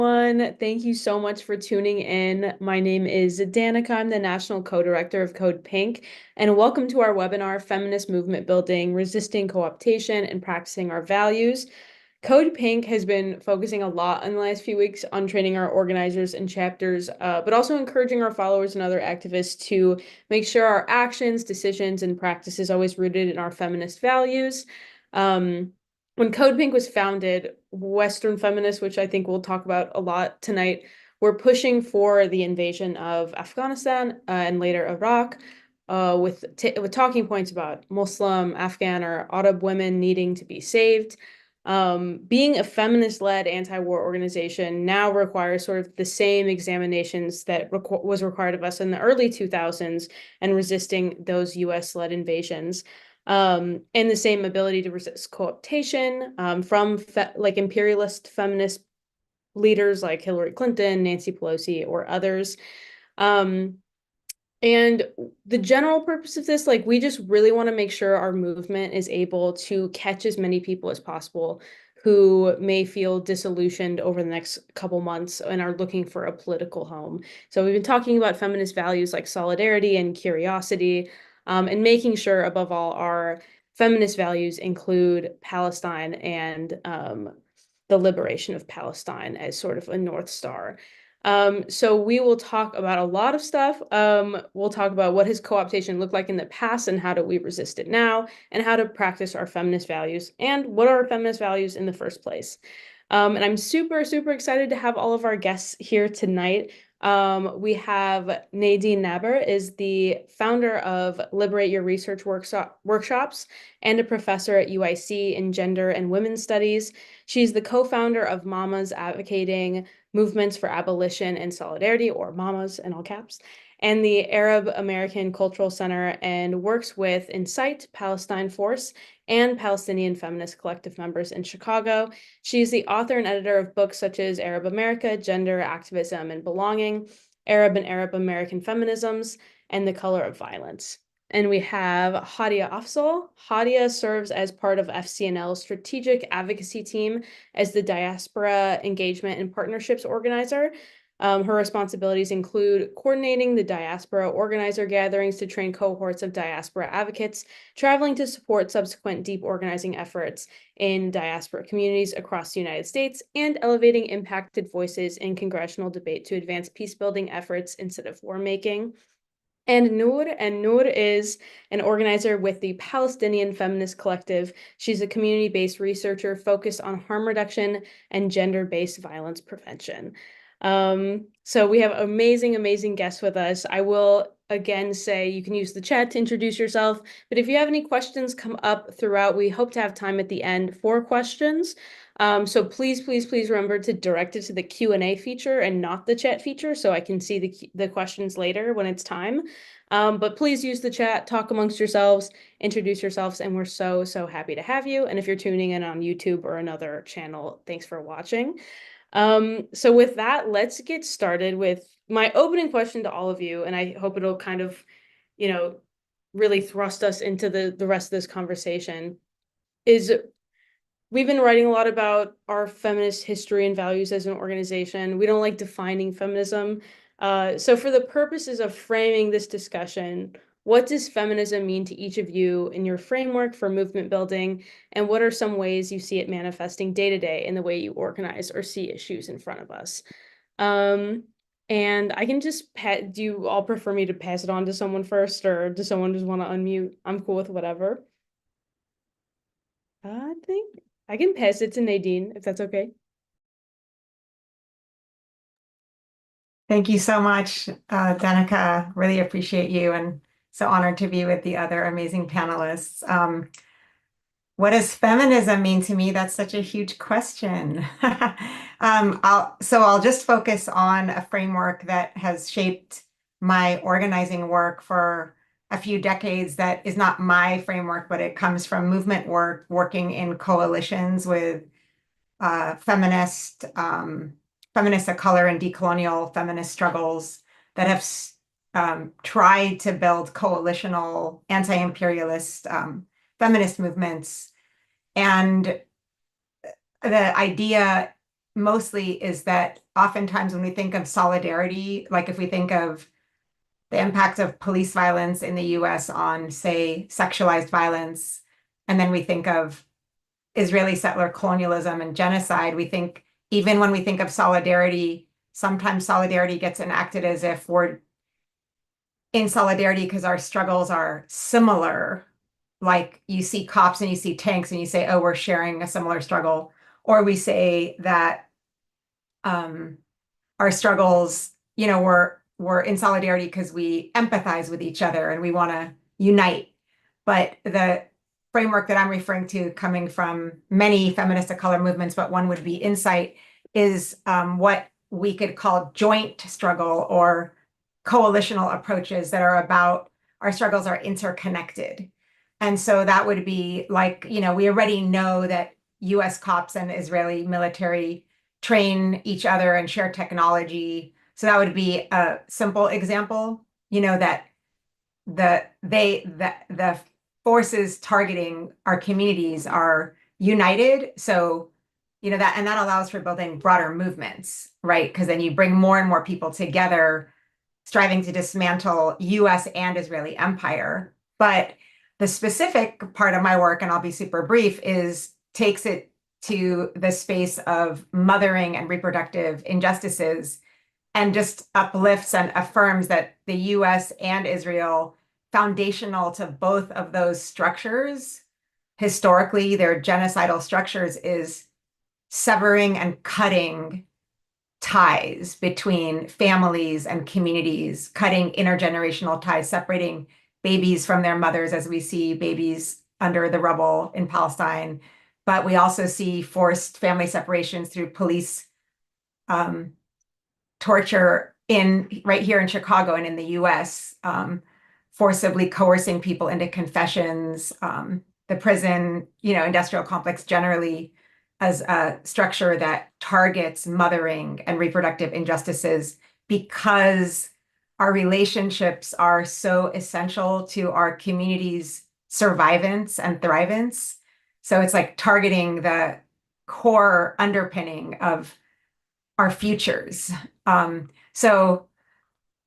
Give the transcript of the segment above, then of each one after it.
Thank you so much for tuning in. My name is Danica. I'm the National Co-Director of CODEPINK, and welcome to our webinar, Feminist Movement Building, Resisting Co-optation and Practicing Our Values. CODEPINK has been focusing a lot in the last few weeks on training our organizers and chapters, but also encouraging our followers and other activists to make sure our actions, decisions, and practices always rooted in our feminist values. When CODEPINK was founded, Western feminists, which I think we'll talk about a lot tonight, were pushing for the invasion of Afghanistan and later Iraq, with talking points about Muslim, Afghan, or Arab women needing to be saved. Being a feminist-led anti-war organization now requires sort of the same examinations that was required of us in the early 2000s and resisting those US-led invasions. And the same ability to resist co-optation from imperialist feminist leaders like Hillary Clinton, Nancy Pelosi, or others. And the general purpose of this, we just really want to make sure our movement is able to catch as many people as possible who may feel disillusioned over the next couple months and are looking for a political home. So we've been talking about feminist values like solidarity and curiosity, and making sure, above all, our feminist values include Palestine and the liberation of Palestine as sort of a North Star. So we will talk about a lot of stuff. We'll talk about what has co-optation looked like in the past and how do we resist it now, and how to practice our feminist values, and what are our feminist values in the first place. And I'm super, super excited to have all of our guests here tonight. We have Nadine Naber, is the founder of Liberate Your Research workshops and a professor at UIC in gender and women's studies. She's the co-founder of Mamas Advocating Movements for Abolition and Solidarity, or MAMAs in all caps, and the Arab American Cultural Center, and works with Incite, Palestine Force, and Palestinian Feminist Collective members in Chicago. She's the author and editor of books such as Arab America, Gender, Activism, and Belonging, Arab and Arab American Feminisms, and The Color of Violence. And we have Hadia Afzal. Hadia serves as part of FCNL's strategic advocacy team as the diaspora engagement and partnerships organizer. Her responsibilities include coordinating the diaspora organizer gatherings to train cohorts of diaspora advocates, traveling to support subsequent deep organizing efforts in diaspora communities across the United States, and elevating impacted voices in congressional debate to advance peace-building efforts instead of war-making. And Noor is an organizer with the Palestinian Feminist Collective. She's a community-based researcher focused on harm reduction and gender-based violence prevention. So we have amazing, amazing guests with us. I will again say you can use the chat to introduce yourself, but if you have any questions come up throughout, we hope to have time at the end for questions. So please, please, please remember to direct it to the Q&A feature and not the chat feature so I can see the questions later when it's time. But please use the chat, talk amongst yourselves, introduce yourselves, and we're so, so happy to have you. And if you're tuning in on YouTube or another channel, thanks for watching. So with that, let's get started with my opening question to all of you, and I hope it'll kind of, really thrust us into the rest of this conversation, is we've been writing a lot about our feminist history and values as an organization. We don't like defining feminism. So for the purposes of framing this discussion, what does feminism mean to each of you in your framework for movement building? And what are some ways you see it manifesting day to day in the way you organize or see issues in front of us? And I can just, do you all prefer me to pass it on to someone first, or does someone just want to unmute? I'm cool with whatever. I think I can pass it to Nadine, if that's okay. Thank you so much, Danica. Really appreciate you, and so honored to be with the other amazing panelists. What does feminism mean to me? That's such a huge question. I'll just focus on a framework that has shaped my organizing work for a few decades. That is not my framework, but it comes from movement work, working in coalitions with feminists of color and decolonial feminist struggles that have tried to build coalitional anti-imperialist feminist movements. And the idea mostly is that oftentimes when we think of solidarity, like if we think of the impact of police violence in the US on, say, sexualized violence, and then we think of Israeli settler colonialism and genocide, we think, even when we think of solidarity, sometimes solidarity gets enacted as if we're in solidarity because our struggles are similar. Like you see cops and you see tanks and you say, oh, we're sharing a similar struggle. Or we say that um, our struggles, we're in solidarity because we empathize with each other and we want to unite. But the framework that I'm referring to, coming from many feminist of color movements, but one would be Insight, is what we could call joint struggle or coalitional approaches that are about our struggles are interconnected. And so that would be like, we already know that US cops and Israeli military train each other and share technology. So that would be a simple example, that the forces targeting our communities are united. So, that allows for building broader movements, right? Because then you bring more and more people together striving to dismantle US and Israeli empire. But the specific part of my work, and I'll be super brief, is takes it to the space of mothering and reproductive injustices and just uplifts and affirms that the US and Israel, foundational to both of those structures, historically, their genocidal structures, is severing and cutting ties between families and communities, cutting intergenerational ties, separating babies from their mothers as we see babies under the rubble in Palestine. But we also see forced family separations through police torture right here in Chicago and in the US, forcibly coercing people into confessions, the prison, industrial complex generally as a structure that targets mothering and reproductive injustices because our relationships are so essential to our community's survivance and thrivance. So it's like targeting the core underpinning of our futures. So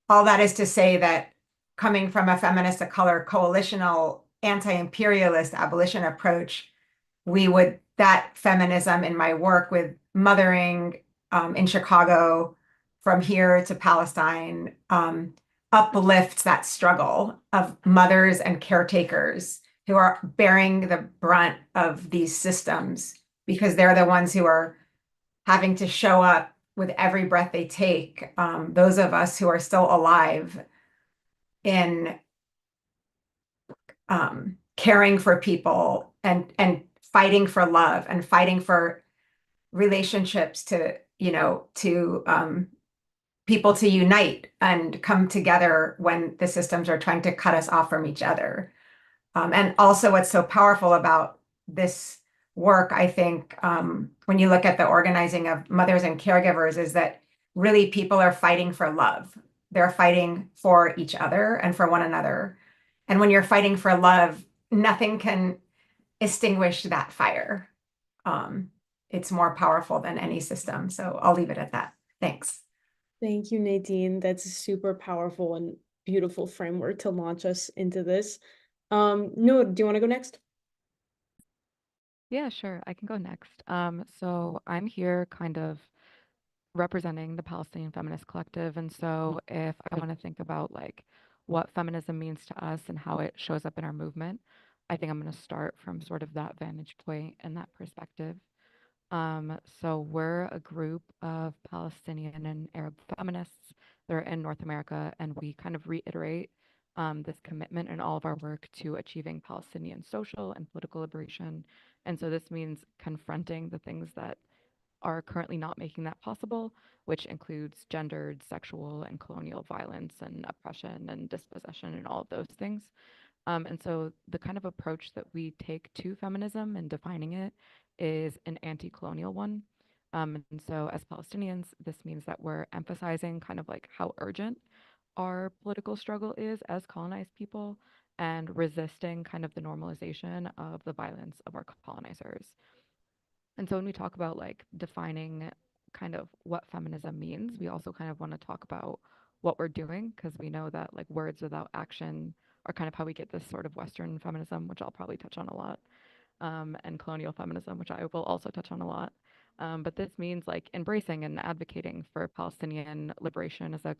all that is to say that coming from a feminist of color coalitional anti-imperialist abolition approach, that feminism in my work with mothering in Chicago from here to Palestine uplifts that struggle of mothers and caretakers who are bearing the brunt of these systems because they're the ones who are having to show up with every breath they take. Those of us who are still alive in caring for people and fighting for love and fighting for relationships to people to unite and come together when the systems are trying to cut us off from each other. And also what's so powerful about this work, I think, when you look at the organizing of mothers and caregivers, is that really people are fighting for love. They're fighting for each other and for one another. And when you're fighting for love, nothing can extinguish that fire. It's more powerful than any system. So I'll leave it at that. Thanks. Thank you, Nadine. That's a super powerful and beautiful framework to launch us into this. Noor, do you want to go next? Yeah, sure. I can go next. So I'm here kind of representing the Palestinian Feminist Collective. And so if I want to think about like what feminism means to us and how it shows up in our movement, I think I'm going to start from sort of that vantage point and that perspective. So we're a group of Palestinian and Arab feminists that are in North America, and we kind of reiterate this commitment in all of our work to achieving Palestinian social and political liberation. And so this means confronting the things that are currently not making that possible, which includes gendered, sexual, and colonial violence and oppression and dispossession and all of those things. And so the kind of approach that we take to feminism and defining it is an anti-colonial one. And so as Palestinians, this means that we're emphasizing kind of like how urgent our political struggle is as colonized people and resisting kind of the normalization of the violence of our colonizers. And so when we talk about like defining kind of what feminism means, we also kind of want to talk about what we're doing, because we know that like words without action are kind of how we get this sort of Western feminism, which I'll probably touch on a lot, and colonial feminism, which I will also touch on a lot. But this means like embracing and advocating for Palestinian liberation as a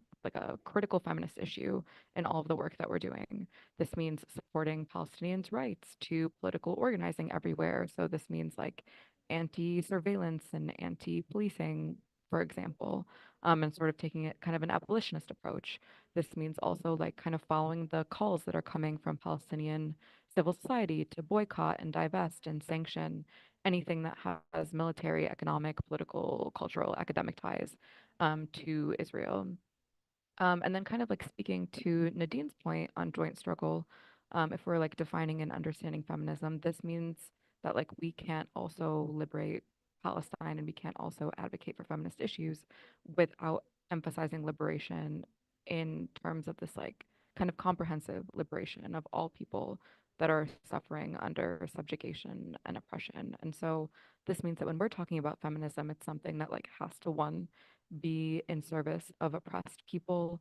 critical feminist issue in all of the work that we're doing. This means supporting Palestinians' rights to political organizing everywhere. So this means like anti-surveillance and anti-policing, for example, and sort of taking it kind of an abolitionist approach. This means also like kind of following the calls that are coming from Palestinian civil society to boycott and divest and sanction anything that has military, economic, political, cultural, academic ties to Israel. And then kind of like speaking to Nadine's point on joint struggle, if we're like defining and understanding feminism, this means that like we can't also liberate Palestine and we can't also advocate for feminist issues without emphasizing liberation in terms of this like kind of comprehensive liberation of all people that are suffering under subjugation and oppression. And so this means that when we're talking about feminism, it's something that like has to, one, be in service of oppressed people.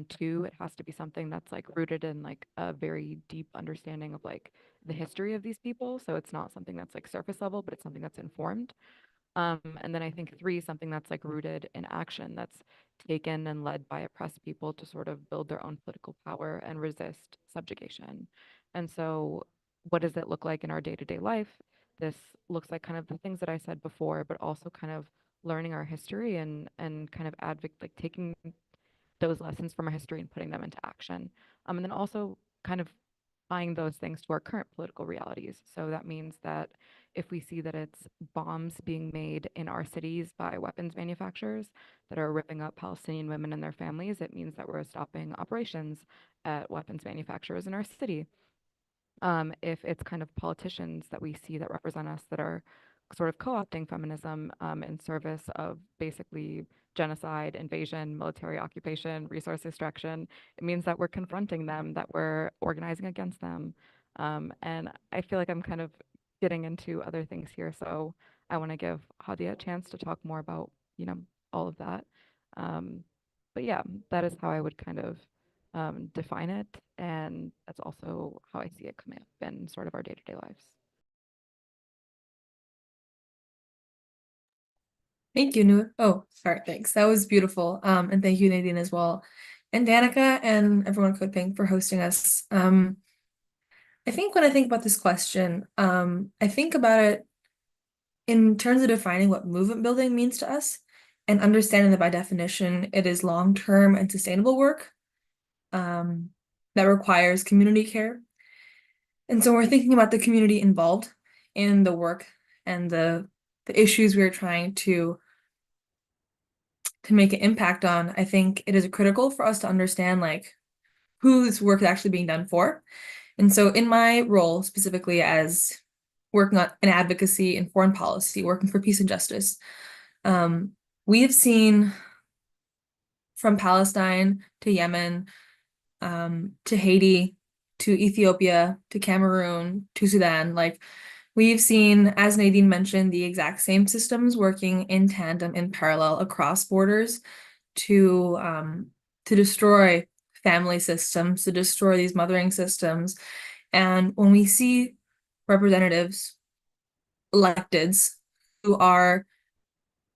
Two, it has to be something that's like rooted in like a very deep understanding of like the history of these people. So it's not something that's like surface level, but it's something that's informed. And then I think three, something that's like rooted in action, that's taken and led by oppressed people to sort of build their own political power and resist subjugation. And so, what does it look like in our day to day life? This looks like kind of the things that I said before, but also kind of learning our history and kind of advocate, like taking those lessons from our history and putting them into action. And then also kind of applying those things to our current political realities. So that means that if we see that it's bombs being made in our cities by weapons manufacturers that are ripping up Palestinian women and their families, it means that we're stopping operations at weapons manufacturers in our city. If it's kind of politicians that we see that represent us that are sort of co-opting feminism in service of basically genocide, invasion, military occupation, resource extraction, it means that we're confronting them, that we're organizing against them. And I feel like I'm kind of getting into other things here, so I want to give Hadia a chance to talk more about, all of that. Um, but yeah, that is how I would kind of define it. And that's also how I see it coming up in sort of our day to day lives. Thank you, Nu. Oh, sorry, thanks. That was beautiful. And thank you, Nadine, as well. And Danica and everyone at CODEPINK for hosting us. I think when I think about this question, I think about it in terms of defining what movement building means to us and understanding that by definition, it is long-term and sustainable work that requires community care. And so we're thinking about the community involved in the work and the issues we are trying to make an impact on. I think it is critical for us to understand like whose work is actually being done for. And so in my role specifically as working on an advocacy in foreign policy, working for peace and justice, we have seen from Palestine to Yemen, to Haiti, to Ethiopia, to Cameroon, to Sudan, like we've seen, as Nadine mentioned, the exact same systems working in tandem, in parallel across borders to destroy family systems, to destroy these mothering systems. And when we see representatives, electeds, who are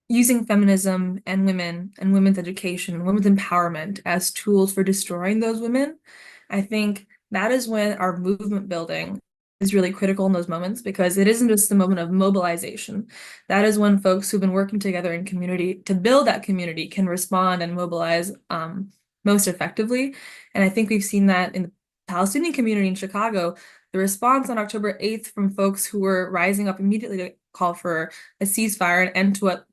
using feminism and women's education and women's empowerment as tools for destroying those women, I think that is when our movement building is really critical in those moments, because it isn't just the moment of mobilization. That is when folks who've been working together in community to build that community can respond and mobilize most effectively. And I think we've seen that in the Palestinian community in Chicago. The response on October 8th from folks who were rising up immediately to call for a ceasefire and end to what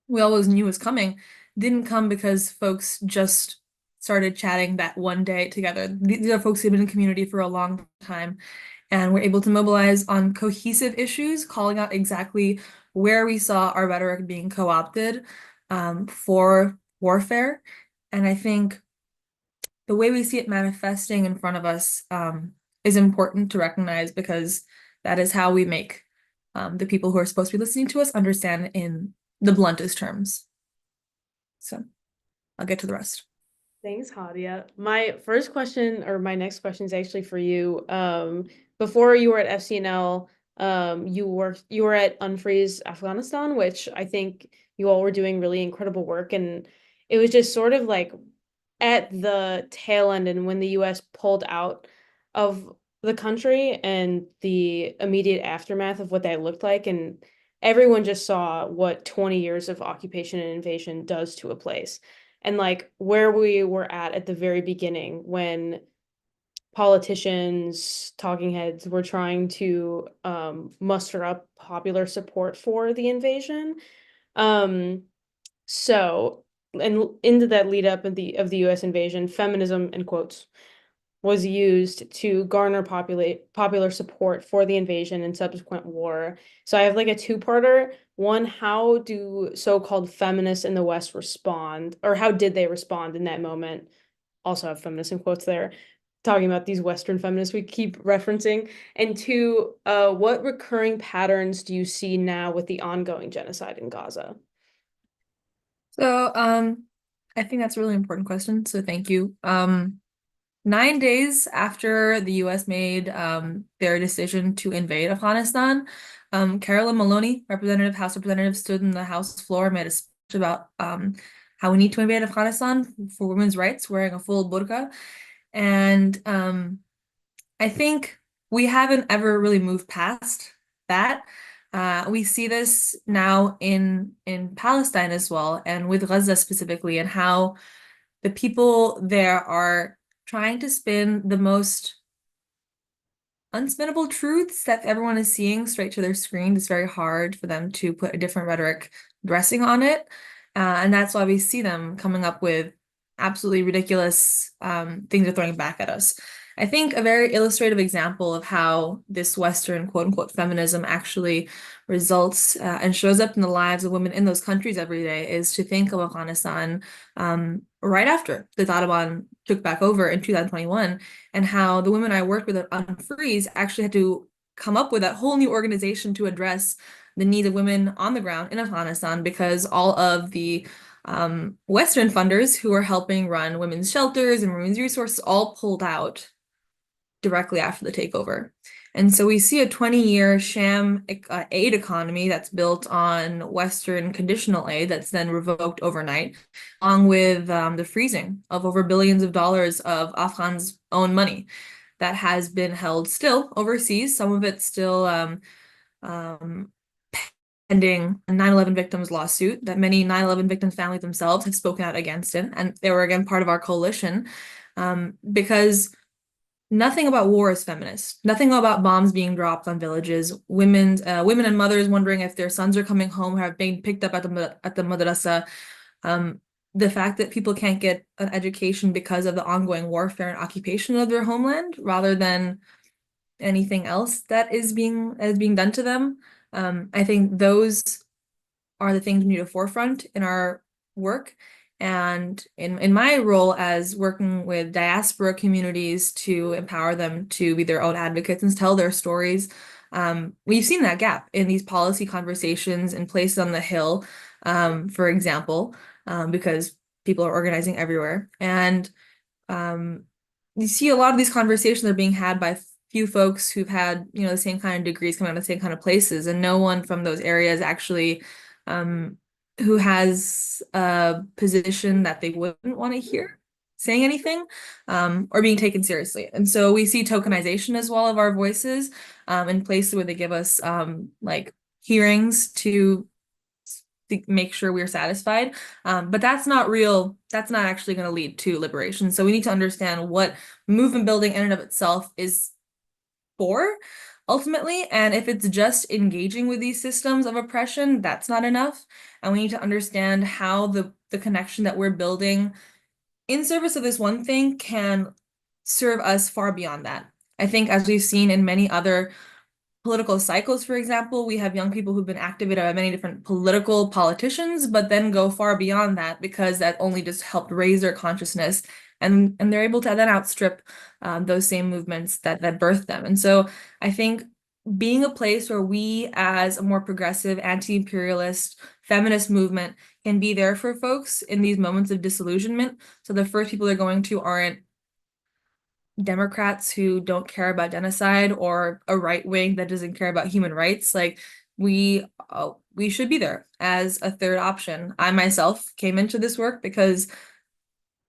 we always knew was coming didn't come because folks just started chatting that one day together. These are folks who've been in community for a long time and were able to mobilize on cohesive issues, calling out exactly where we saw our rhetoric being co-opted for warfare. And I think the way we see it manifesting in front of us is important to recognize, because that is how we make the people who are supposed to be listening to us understand in the bluntest terms. So I'll get to the rest. Thanks, Hadia. My first question, or my next question, is actually for you. Before you were at FCNL, you were at Unfreeze Afghanistan, which I think you all were doing really incredible work, and it was just sort of like at the tail end, and when the U.S. pulled out of the country and the immediate aftermath of what that looked like, and everyone just saw what 20 years of occupation and invasion does to a place. And like where we were at the very beginning when politicians, talking heads were trying to muster up popular support for the invasion. So, and into that lead up of the US invasion, feminism in quotes was used to garner popular support for the invasion and subsequent war. So I have like a two-parter. One, how do so-called feminists in the West respond, or how did they respond in that moment? Also have feminists in quotes there, talking about these Western feminists we keep referencing. And two, what recurring patterns do you see now with the ongoing genocide in Gaza? So I think that's a really important question. So thank you. 9 days after the US made their decision to invade Afghanistan, Carolyn Maloney, House Representative, stood in the House floor and made a speech about how we need to invade Afghanistan for women's rights, wearing a full burqa. And I think we haven't ever really moved past that. We see this now in Palestine as well, and with Gaza specifically, and how the people there are trying to spin the most unspinnable truths that everyone is seeing straight to their screen. It's very hard for them to put a different rhetoric dressing on it. And that's why we see them coming up with absolutely ridiculous things they're throwing back at us. I think a very illustrative example of how this Western quote unquote feminism actually results and shows up in the lives of women in those countries every day is to think of Afghanistan right after the Taliban took back over in 2021, and how the women I worked with at Unfreeze actually had to come up with that whole new organization to address the needs of women on the ground in Afghanistan, because all of the Western funders who are helping run women's shelters and women's resources all pulled out directly after the takeover. And so we see a 20-year sham aid economy that's built on Western conditional aid that's then revoked overnight, along with the freezing of over billions of dollars of Afghans' own money that has been held still overseas. Some of it still pending a 9/11 victims lawsuit that many 9/11 victims' families themselves have spoken out against it. And they were, again, part of our coalition because nothing about war is feminist. Nothing about bombs being dropped on villages, women and mothers wondering if their sons are coming home or have been picked up at the madrasa. The fact that people can't get an education because of the ongoing warfare and occupation of their homeland, rather than anything else that is being done to them. I think those are the things we need to forefront in our work. And in my role as working with diaspora communities to empower them to be their own advocates and tell their stories, we've seen that gap in these policy conversations in places on the Hill, for example, because people are organizing everywhere. And you see a lot of these conversations are being had by few folks who've had, the same kind of degrees, coming out of the same kind of places, and no one from those areas actually who has a position that they wouldn't want to hear saying anything or being taken seriously. And so we see tokenization as well of our voices in places where they give us like hearings to make sure we're satisfied. But that's not real. That's not actually going to lead to liberation. So we need to understand what movement building in and of itself is for ultimately. And if it's just engaging with these systems of oppression, that's not enough. And we need to understand how the connection that we're building in service of this one thing can serve us far beyond that. I think, as we've seen in many other political cycles, for example, we have young people who've been activated by many different politicians, but then go far beyond that because that only just helped raise their consciousness, and they're able to then outstrip those same movements that birthed them. And so I think being a place where we, as a more progressive, anti-imperialist, feminist movement can be there for folks in these moments of disillusionment. So the first people they're going to aren't Democrats who don't care about genocide or a right wing that doesn't care about human rights. Like we should be there as a third option. I myself came into this work because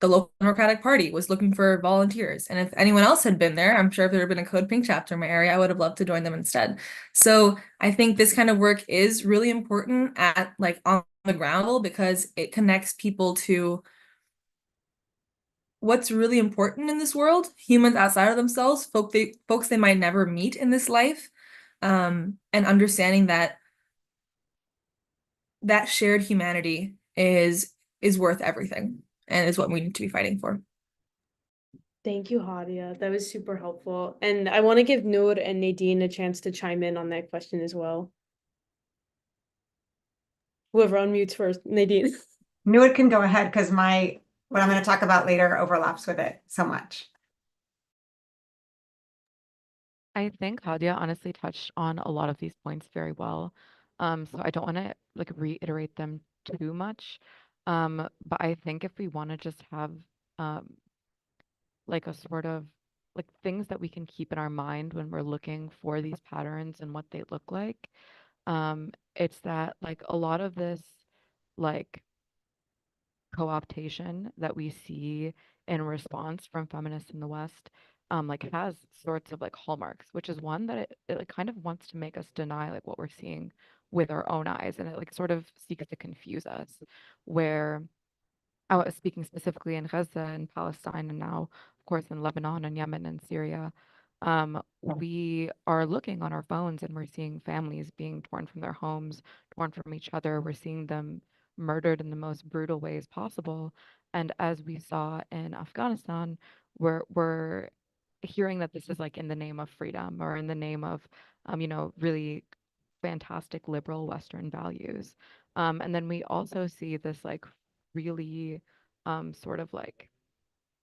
the local Democratic Party was looking for volunteers. And if anyone else had been there, I'm sure if there had been a CODEPINK chapter in my area, I would have loved to join them instead. So I think this kind of work is really important at like on the ground level because it connects people to what's really important in this world, humans outside of themselves, folks they might never meet in this life, and understanding that that shared humanity is worth everything and is what we need to be fighting for. Thank you, Hadia. That was super helpful. And I want to give Noor and Nadine a chance to chime in on that question as well. Whoever unmutes first, Nadine. Noor can go ahead because what I'm going to talk about later overlaps with it so much. I think Hadia honestly touched on a lot of these points very well. So I don't want to like reiterate them too much. But I think if we want to just have um, like a sort of like things that we can keep in our mind when we're looking for these patterns and what they look like, it's that like a lot of this like co-optation that we see in response from feminists in the West, like has sorts of like hallmarks, which is one that it like kind of wants to make us deny like what we're seeing with our own eyes, and it like sort of seeks to confuse us, where I was speaking specifically in Gaza and Palestine, and now, of course, in Lebanon and Yemen and Syria. We are looking on our phones and we're seeing families being torn from their homes, torn from each other. We're seeing them murdered in the most brutal ways possible. And as we saw in Afghanistan, we're hearing that this is like in the name of freedom or in the name of, really fantastic liberal Western values. And then we also see this like really sort of like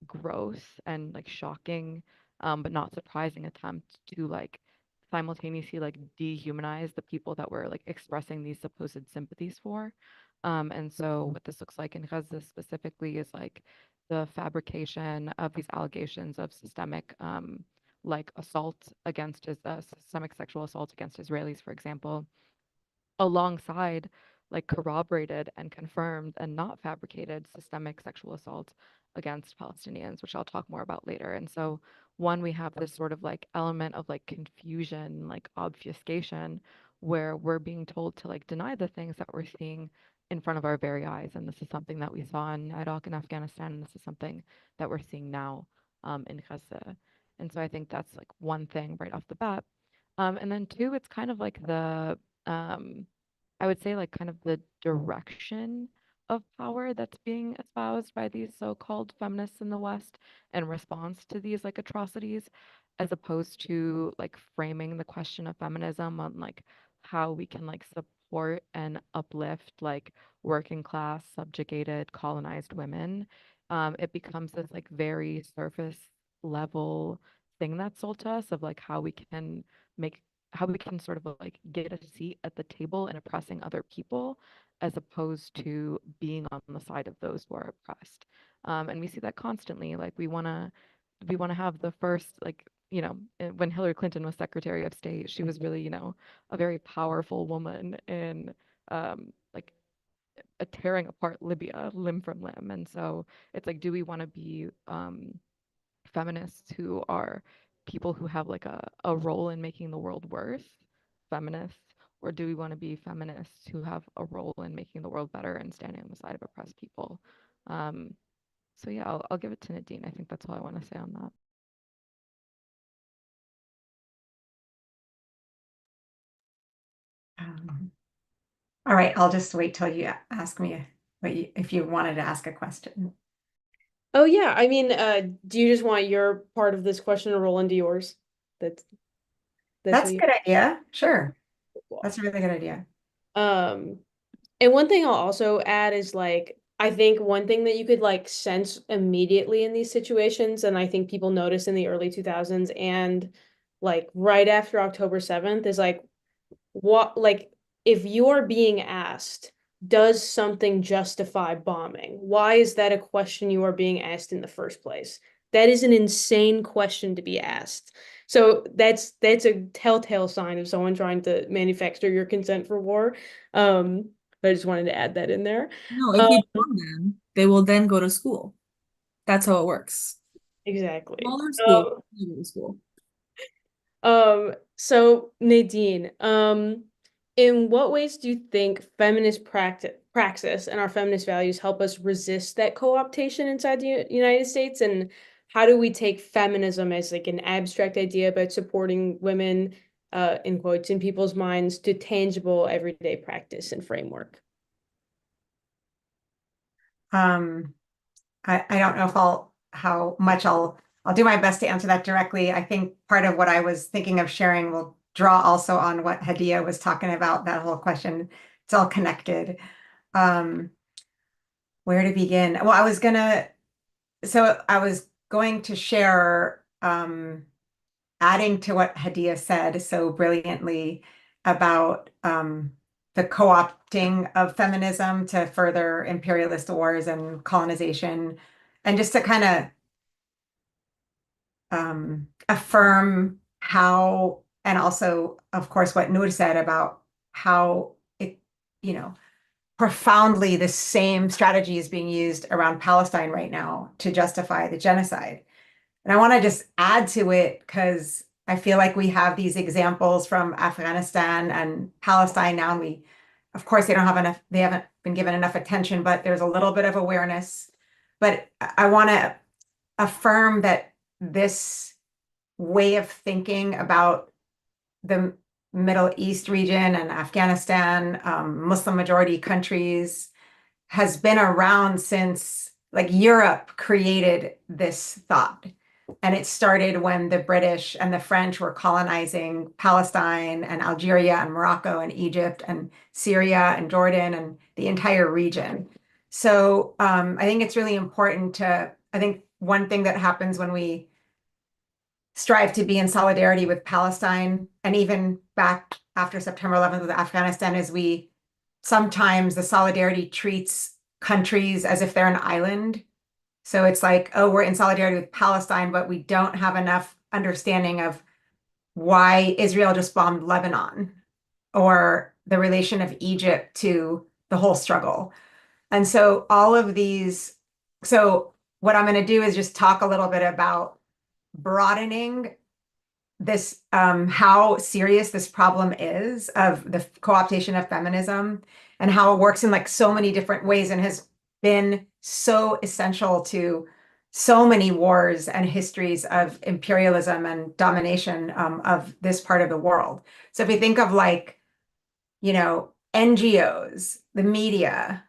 gross and like shocking but not surprising attempt to like simultaneously like dehumanize the people that we're like expressing these supposed sympathies for. And so what this looks like in Gaza specifically is like the fabrication of these allegations of systemic like assault against systemic sexual assault against Israelis, for example, alongside like corroborated and confirmed and not fabricated systemic sexual assault against Palestinians, which I'll talk more about later. And so, one, we have this sort of like element of like confusion, like obfuscation, where we're being told to like deny the things that we're seeing in front of our very eyes. And this is something that we saw in Iraq and Afghanistan. And this is something that we're seeing now in Gaza. And so I think that's like one thing right off the bat. And then two, it's kind of like um, I would say like kind of the direction of power that's being espoused by these so-called feminists in the West in response to these like atrocities, as opposed to like framing the question of feminism on like how we can like support and uplift like working class, subjugated, colonized women. It becomes this like very surface level thing that's sold to us of like make how we can sort of like get a seat at the table and oppressing other people as opposed to being on the side of those who are oppressed. And we see that constantly. Like we want to have the first like when Hillary Clinton was Secretary of State, she was really a very powerful woman in like tearing apart Libya limb from limb. And so it's like, do we want to be feminists who are people who have like a role in making the world worse, feminists, or do we want to be feminists who have a role in making the world better and standing on the side of oppressed people? So yeah, I'll give it to Nadine. I think that's all I want to say on that. All right, I'll just wait till you ask me if you wanted to ask a question. Oh yeah, I mean, do you just want your part of this question to roll into yours? That's That's what a you good idea. Sure. want. That's a really good idea. And one thing I'll also add is like, I think one thing that you could like sense immediately in these situations, and I think people noticed in the early 2000s and like right after October 7th is like, what, like, if you're being asked does something justify bombing? Why is that a question you are being asked in the first place? That is an insane question to be asked. So that's a telltale sign of someone trying to manufacture your consent for war. But I just wanted to add that in there. No, if we bomb them, they will then go to school. That's how it works. Exactly. Smaller school, bigger school. So Nadine, in what ways do you think feminist praxis and our feminist values help us resist that co-optation inside the United States? And how do we take feminism as like an abstract idea about supporting women, in quotes, in people's minds to tangible everyday practice and framework? I don't know if how much I'll do my best to answer that directly. I think part of what I was thinking of sharing will draw also on what Hadia was talking about, that whole question. It's all connected. Where to begin? Well, I was going to share, adding to what Hadia said so brilliantly about the co-opting of feminism to further imperialist wars and colonization, and just to kind of affirm how, and also, of course, what Noor said about how it, profoundly the same strategy is being used around Palestine right now to justify the genocide. And I want to just add to it because I feel like we have these examples from Afghanistan and Palestine now, and of course, they haven't been given enough attention, but there's a little bit of awareness. But I want to affirm that this way of thinking about the Middle East region and Afghanistan, Muslim majority countries, has been around since like Europe created this thought. And it started when the British and the French were colonizing Palestine and Algeria and Morocco and Egypt and Syria and Jordan and the entire region. So I think it's really important I think one thing that happens when we strive to be in solidarity with Palestine, and even back after September 11th with Afghanistan, is sometimes the solidarity treats countries as if they're an island. So it's like, oh, we're in solidarity with Palestine, but we don't have enough understanding of why Israel just bombed Lebanon or the relation of Egypt to the whole struggle. And so what I'm going to do is just talk a little bit about broadening this, how serious this problem is of the co-optation of feminism and how it works in like so many different ways and has been so essential to so many wars and histories of imperialism and domination of this part of the world. So if we think of like, NGOs, the media,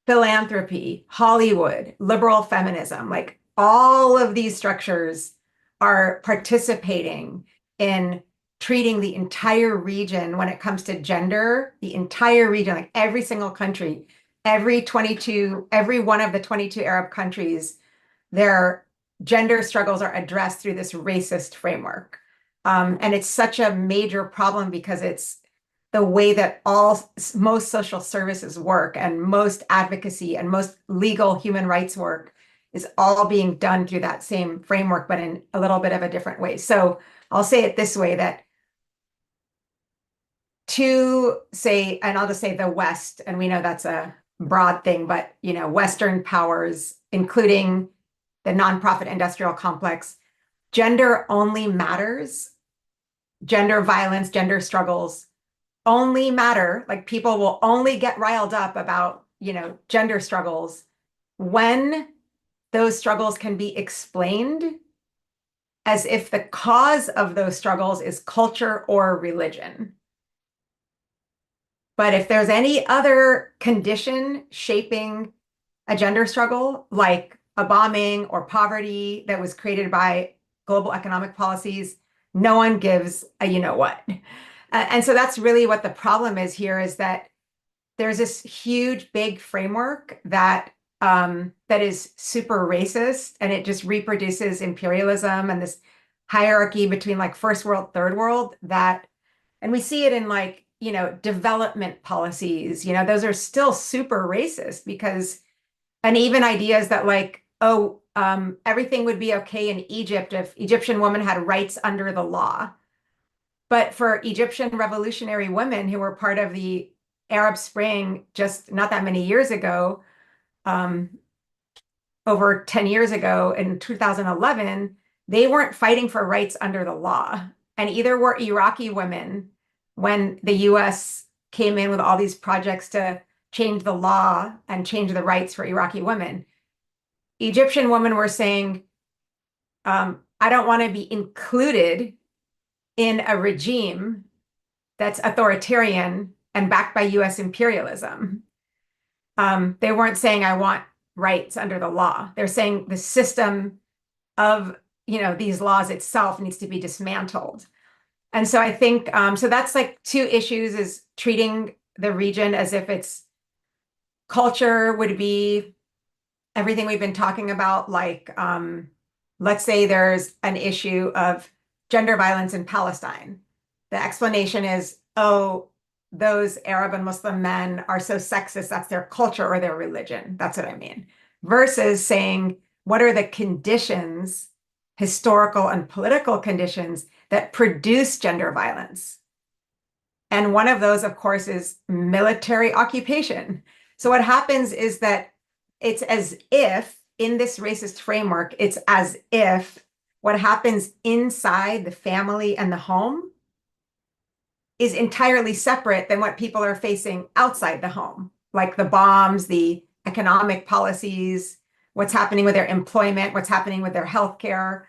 philanthropy, Hollywood, liberal feminism, like all of these structures are participating in treating the entire region when it comes to gender, the entire region, like every single country, every one of the 22 Arab countries, their gender struggles are addressed through this racist framework. And it's such a major problem because it's the way that most social services work and most advocacy and most legal human rights work is all being done through that same framework, but in a little bit of a different way. So I'll say it this way, that and I'll just say the West, and we know that's a broad thing, but Western powers, including the nonprofit industrial complex, gender only matters. Gender violence, gender struggles only matter. Like people will only get riled up about, gender struggles when those struggles can be explained as if the cause of those struggles is culture or religion. But if there's any other condition shaping a gender struggle, like a bombing or poverty that was created by global economic policies, no one gives a what. And so that's really what the problem is here, is that there's this huge, big framework that is super racist, and it just reproduces imperialism and this hierarchy between like first world, third world, and we see it in like development policies, those are still super racist because, and even ideas that like, oh, everything would be okay in Egypt if Egyptian women had rights under the law. But for Egyptian revolutionary women who were part of the Arab Spring just not that many years ago, over 10 years ago in 2011, they weren't fighting for rights under the law. And either were Iraqi women when the US came in with all these projects to change the law and change the rights for Iraqi women. Egyptian women were saying, I don't want to be included in a regime that's authoritarian and backed by US imperialism. They weren't saying, I want rights under the law. They're saying the system of, these laws itself needs to be dismantled. And so I think, so that's like two issues, is treating the region as if it's culture would be everything we've been talking about. Like, let's say there's an issue of gender violence in Palestine. The explanation is, oh, those Arab and Muslim men are so sexist, that's their culture or their religion. That's what I mean. Versus saying, what are the conditions, historical and political conditions, that produce gender violence? And one of those, of course, is military occupation. So what happens is that it's as if, in this racist framework, it's as if what happens inside the family and the home is entirely separate than what people are facing outside the home, like the bombs, the economic policies, what's happening with their employment, what's happening with their healthcare,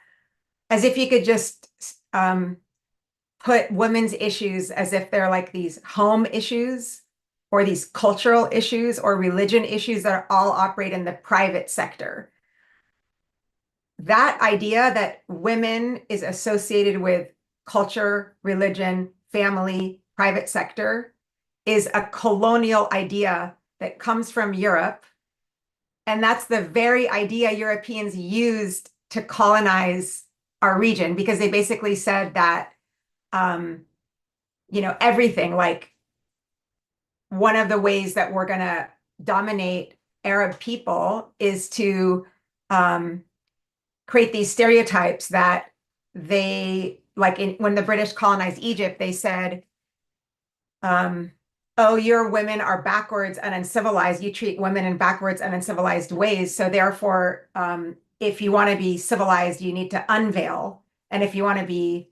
as if you could just put women's issues as if they're like these home issues or these cultural issues or religion issues that all operate in the private sector. That idea that women is associated with culture, religion, family, private sector is a colonial idea that comes from Europe. And that's the very idea Europeans used to colonize our region, because they basically said that, everything, like, one of the ways that we're going to dominate Arab people is to create these stereotypes that they, like when the British colonized Egypt, they said, oh, your women are backwards and uncivilized. You treat women in backwards and uncivilized ways. So therefore, if you want to be civilized, you need to unveil. And if you want to be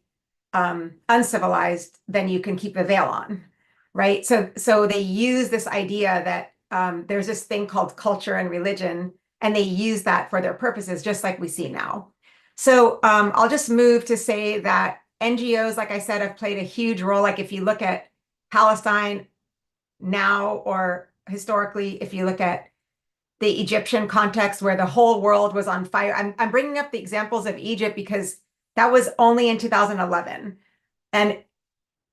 uncivilized, then you can keep the veil on, right? So they use this idea that there's this thing called culture and religion, and they use that for their purposes, just like we see now. So I'll just move to say that NGOs, like I said, have played a huge role. Like if you look at Palestine now, or historically, if you look at the Egyptian context where the whole world was on fire. I'm bringing up the examples of Egypt because that was only in 2011. And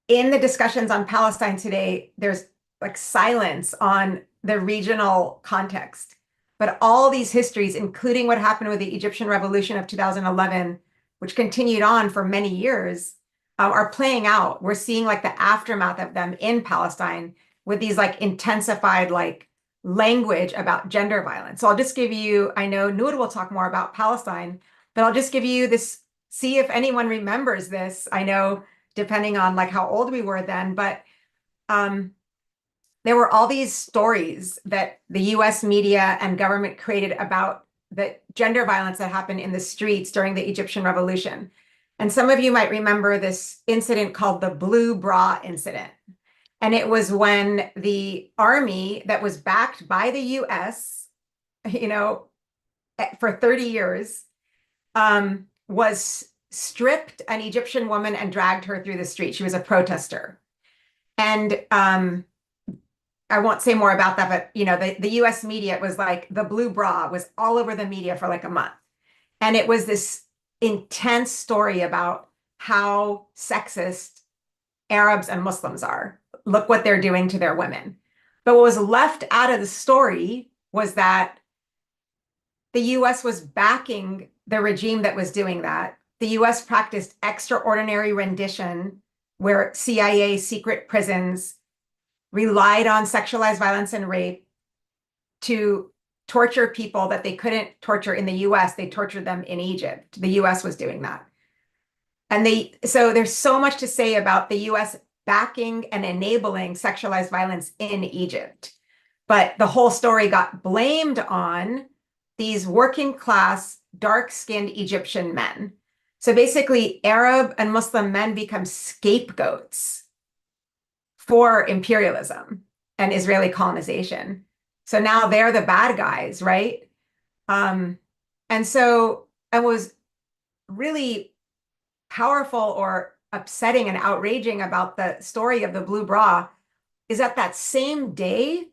in the discussions on Palestine today, there's like silence on the regional context. But all these histories, including what happened with the Egyptian Revolution of 2011, which continued on for many years, are playing out. We're seeing like the aftermath of them in Palestine with these like intensified like language about gender violence. So I'll just give you, I know Noor will talk more about Palestine, but I'll just give you this, see if anyone remembers this. I know depending on like how old we were then, but there were all these stories that the US media and government created about the gender violence that happened in the streets during the Egyptian Revolution. And some of you might remember this incident called the Blue Bra incident. And it was when the army that was backed by the US, for 30 years, was stripped an Egyptian woman and dragged her through the street. She was a protester. And I won't say more about that, but the US media, it was like the Blue Bra was all over the media for like a month. And it was this intense story about how sexist Arabs and Muslims are. Look what they're doing to their women. But what was left out of the story was that the US was backing the regime that was doing that. The US practiced extraordinary rendition where CIA secret prisons relied on sexualized violence and rape to torture people that they couldn't torture in the US. They tortured them in Egypt. The US was doing that. And so there's so much to say about the US backing and enabling sexualized violence in Egypt. But the whole story got blamed on these working class, dark-skinned Egyptian men. So basically, Arab and Muslim men become scapegoats for imperialism and Israeli colonization. So now they're the bad guys, right? And so it was really powerful or upsetting and outraging about the story of the blue bra is that same day,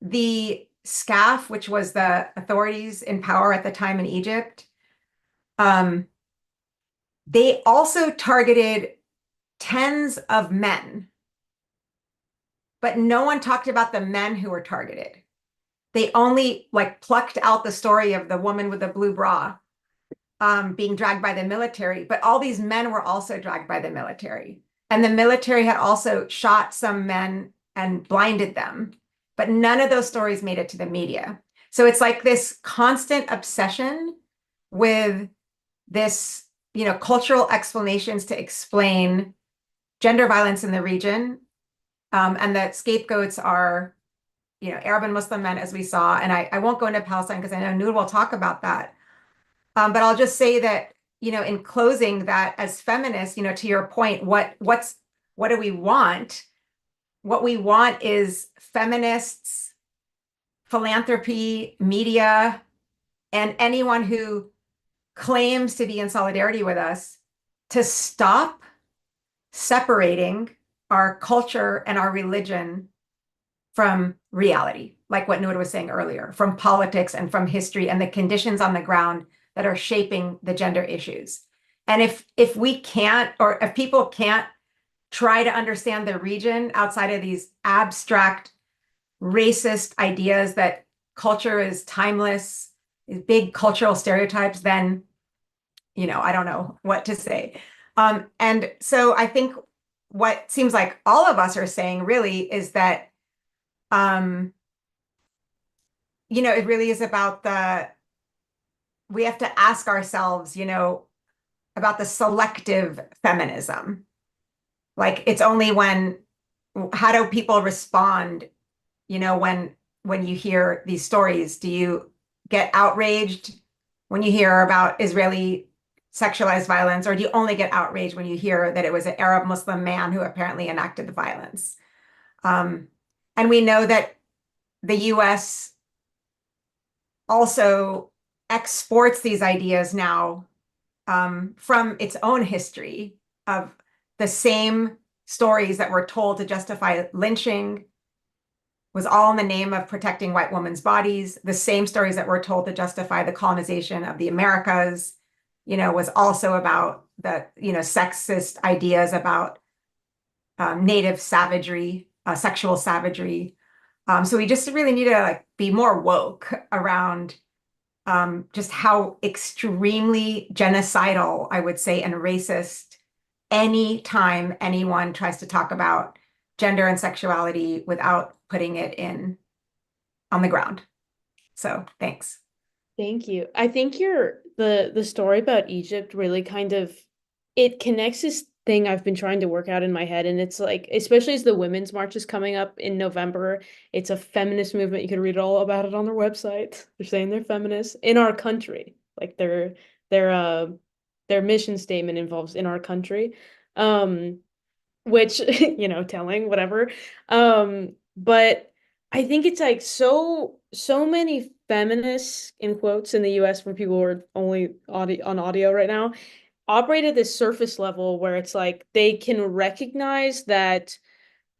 the SCAF, which was the authorities in power at the time in Egypt, they also targeted tens of men, but no one talked about the men who were targeted. They only like plucked out the story of the woman with the blue bra being dragged by the military, but all these men were also dragged by the military. And the military had also shot some men and blinded them, but none of those stories made it to the media. So it's like this constant obsession with this, cultural explanations to explain gender violence in the region. And the scapegoats are, Arab and Muslim men, as we saw. And I won't go into Palestine because I know Noor will talk about that. But I'll just say that, in closing, that as feminists, to your point, what do we want? What we want is feminists, philanthropy, media, and anyone who claims to be in solidarity with us to stop separating our culture and our religion from reality, like what Noor was saying earlier, from politics and from history and the conditions on the ground that are shaping the gender issues. And if we can't, or if people can't try to understand the region outside of these abstract racist ideas that culture is timeless, big cultural stereotypes, then, I don't know what to say. And so I think what seems like all of us are saying really is that, it really is about we have to ask ourselves, about the selective feminism. Like it's only how do people respond, when you hear these stories? Do you get outraged when you hear about Israeli sexualized violence, or do you only get outraged when you hear that it was an Arab Muslim man who apparently enacted the violence? And we know that the US also exports these ideas now from its own history of the same stories that were told to justify lynching was all in the name of protecting white women's bodies. The same stories that were told to justify the colonization of the Americas, was also about the, sexist ideas about native savagery, sexual savagery. So we just really need to be more woke around just how extremely genocidal, I would say, and racist anytime anyone tries to talk about gender and sexuality without putting it on the ground. So thanks. Thank you. I think the story about Egypt really it connects this thing I've been trying to work out in my head. And it's like, especially as the Women's March is coming up in November, it's a feminist movement. You can read all about it on their website. They're saying they're feminists in our country. Like their mission statement involves in our country. Which, telling, whatever. But I think it's like so many feminists, in quotes, in the US for people who are only on audio right now, operate at this surface level where it's like they can recognize that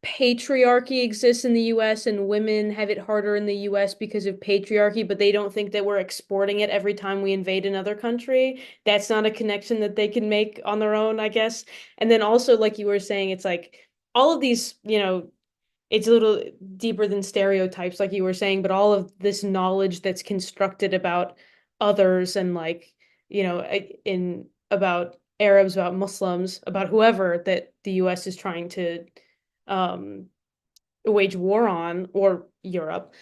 patriarchy exists in the US and women have it harder in the US because of patriarchy, but they don't think that we're exporting it every time we invade another country. That's not a connection that they can make on their own, I guess. And then also, like you were saying, it's like all of these, it's a little deeper than stereotypes, like you were saying, but all of this knowledge that's constructed about others and about Arabs, about Muslims, about whoever that the US is trying to wage war on, or Europe.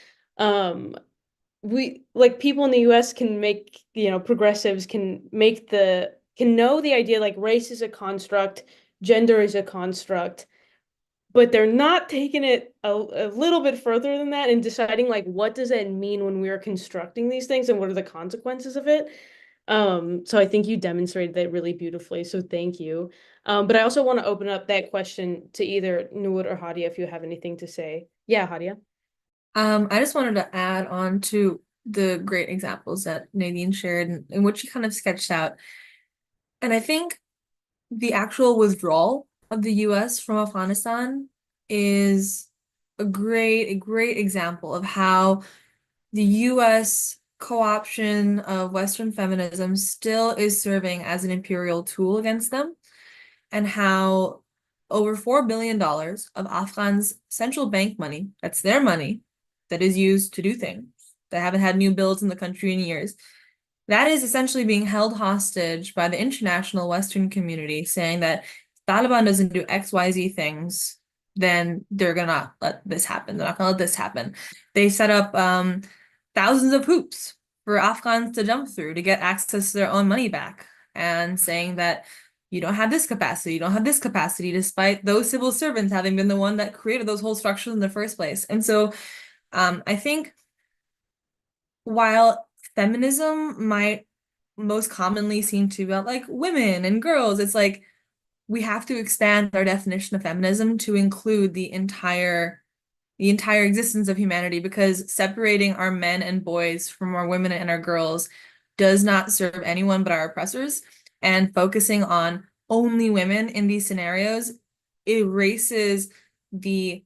We like people in the US can make, progressives can know the idea like race is a construct, gender is a construct, but they're not taking it a little bit further than that and deciding like what does that mean when we are constructing these things and what are the consequences of it. So I think you demonstrated that really beautifully, so thank you. But I also want to open up that question to either Noor or Hadia if you have anything to say. Yeah, Hadia. I just wanted to add on to the great examples that Nadine shared and what she kind of sketched out. And I think the actual withdrawal of the US from Afghanistan is a great example of how the US co-option of Western feminism still is serving as an imperial tool against them, and how over $4 billion of Afghans' central bank money, that's their money, that is used to do things. They haven't had new builds in the country in years. That is essentially being held hostage by the international Western community, saying that if Taliban doesn't do XYZ things, then they're gonna let this happen. They're not gonna let this happen. They set up thousands of hoops for Afghans to jump through to get access to their own money back, and saying that you don't have this capacity, you don't have this capacity, despite those civil servants having been the one that created those whole structures in the first place. And so I think while feminism might most commonly seem to be about like women and girls, it's like we have to expand our definition of feminism to include the entire existence of humanity, because separating our men and boys from our women and our girls does not serve anyone but our oppressors. And focusing on only women in these scenarios erases the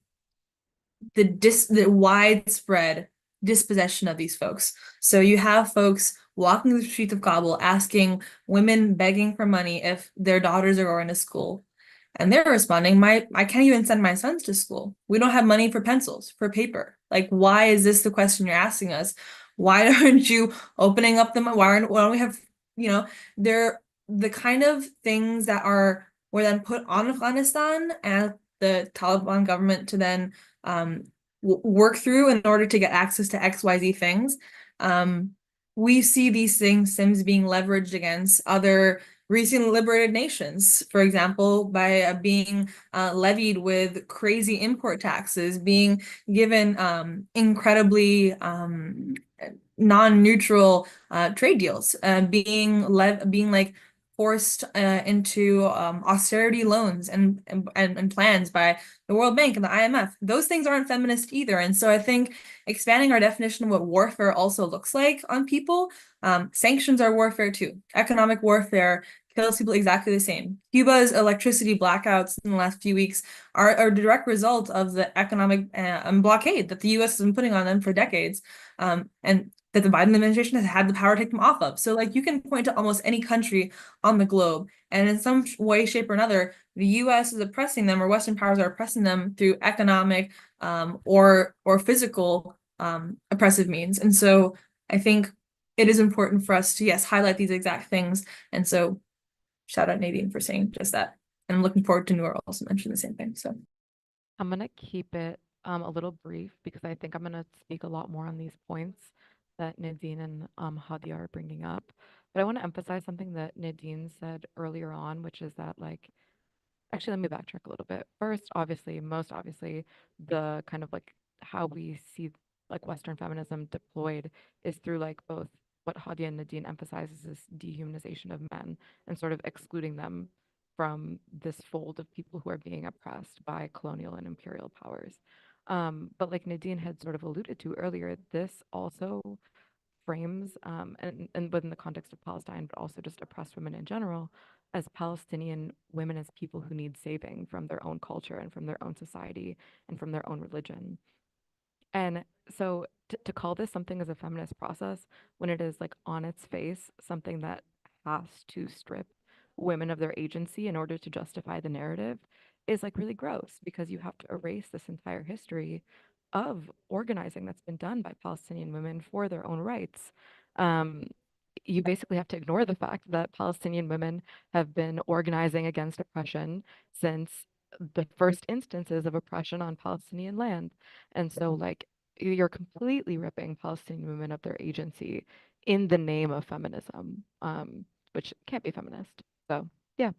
widespread dispossession of these folks. So you have folks walking the streets of Kabul asking women begging for money if their daughters are going to school. And they're responding, I can't even send my sons to school. We don't have money for pencils, for paper. Like, why is this the question you're asking us? Why aren't you opening up the, why don't we have, they're the kind of things that were then put on Afghanistan and the Taliban government to then work through in order to get access to XYZ things. We see these things being leveraged against other recently liberated nations, for example, by being levied with crazy import taxes, being given incredibly non-neutral trade deals, being like forced into austerity loans and plans by the World Bank and the IMF. Those things aren't feminist either. And so I think expanding our definition of what warfare also looks like on people, sanctions are warfare too. Economic warfare kills people exactly the same. Cuba's electricity blackouts in the last few weeks are a direct result of the economic blockade that the US has been putting on them for decades, and that the Biden administration has had the power to take them off of. So like you can point to almost any country on the globe, and in some way, shape, or another, the US is oppressing them, or Western powers are oppressing them through economic or physical oppressive means. And so I think it is important for us to, yes, highlight these exact things. And so shout out Nadine for saying just that. And I'm looking forward to Noor also mentioning the same thing. So I'm going to keep it a little brief because I think I'm going to speak a lot more on these points that Nadine and Hadia are bringing up. But I want to emphasize something that Nadine said earlier on, which is that, like, actually, let me backtrack a little bit. First, obviously, most obviously, the kind of like how we see like Western feminism deployed is through like both what Hadia and Nadine emphasizes is dehumanization of men and sort of excluding them from this fold of people who are being oppressed by colonial and imperial powers. But like Nadine had sort of alluded to earlier, this also frames, and within the context of Palestine, but also just oppressed women in general, as Palestinian women as people who need saving from their own culture and from their own society and from their own religion. And so to call this something as a feminist process when it is like on its face something that has to strip women of their agency in order to justify the narrative is like really gross, because you have to erase this entire history of organizing that's been done by Palestinian women for their own rights. Um, you basically have to ignore the fact that Palestinian women have been organizing against oppression since the first instances of oppression on Palestinian land. And so, like, you're completely ripping Palestinian women of their agency in the name of feminism, which can't be feminist. So, yeah.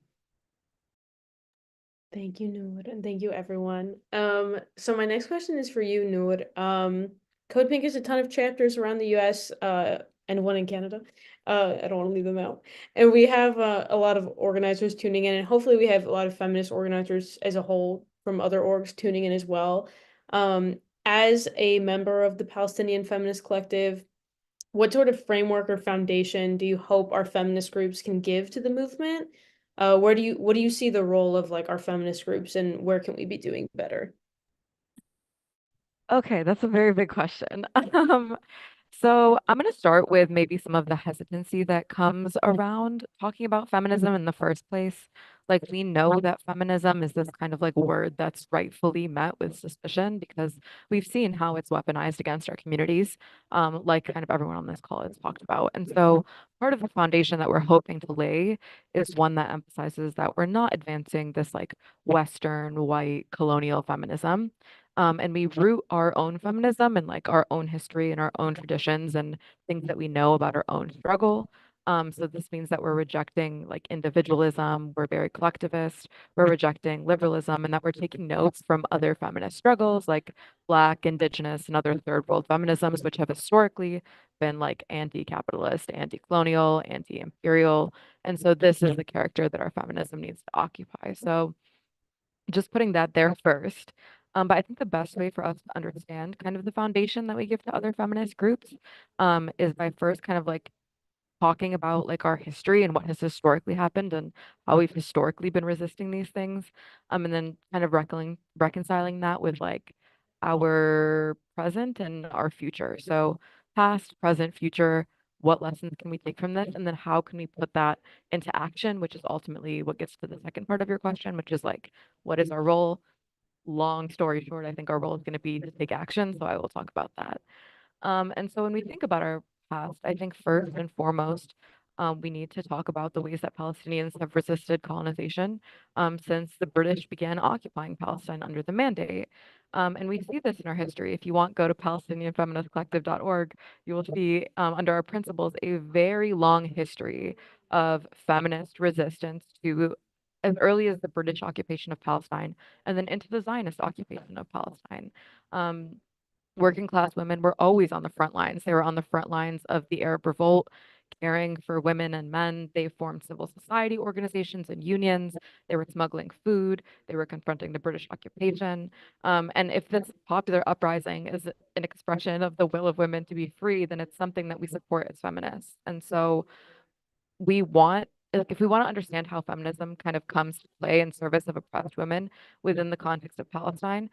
Thank you, Noor, and thank you, everyone. So my next question is for you, Noor. Code Pink has a ton of chapters around the US, and one in Canada. I don't want to leave them out. And we have a lot of organizers tuning in, and hopefully we have a lot of feminist organizers as a whole from other orgs tuning in as well. As a member of the Palestinian Feminist Collective, what sort of framework or foundation do you hope our feminist groups can give to the movement? What do you see the role of like our feminist groups and where can we be doing better? Okay, that's a very big question. So I'm going to start with maybe some of the hesitancy that comes around talking about feminism in the first place. Like, we know that feminism is this kind of like word that's rightfully met with suspicion because we've seen how it's weaponized against our communities, like kind of everyone on this call has talked about. And so part of the foundation that we're hoping to lay is one that emphasizes that we're not advancing this like Western white colonial feminism, and we root our own feminism and like our own history and our own traditions and things that we know about our own struggle. So this means that we're rejecting like individualism, we're very collectivist, we're rejecting liberalism, and that we're taking notes from other feminist struggles like Black, Indigenous, and other third world feminisms, which have historically been like anti-capitalist, anti-colonial, anti-imperial. And so this is the character that our feminism needs to occupy. So just putting that there first. But I think the best way for us to understand kind of the foundation that we give to other feminist groups, is by first kind of like talking about like our history and what has historically happened and how we've historically been resisting these things. And then kind of reconciling that with like our present and our future. So past, present, future, what lessons can we take from this? And then how can we put that into action, which is ultimately what gets to the second part of your question, which is like, what is our role? Long story short, I think our role is going to be to take action. So I will talk about that. And so when we think about our past, I think first and foremost, we need to talk about the ways that Palestinians have resisted colonization, since the British began occupying Palestine under the Mandate. And we see this in our history. If you want, go to PalestinianFeministCollective.org. You will see, under our principles, a very long history of feminist resistance to as early as the British occupation of Palestine and then into the Zionist occupation of Palestine. Um, Working class women were always on the front lines. They were on the front lines of the Arab Revolt, caring for women and men. They formed civil society organizations and unions. They were smuggling food. They were confronting the British occupation. And if this popular uprising is an expression of the will of women to be free, then it's something that we support as feminists. And so we want like if we want to understand how feminism kind of comes to play in service of oppressed women within the context of Palestine,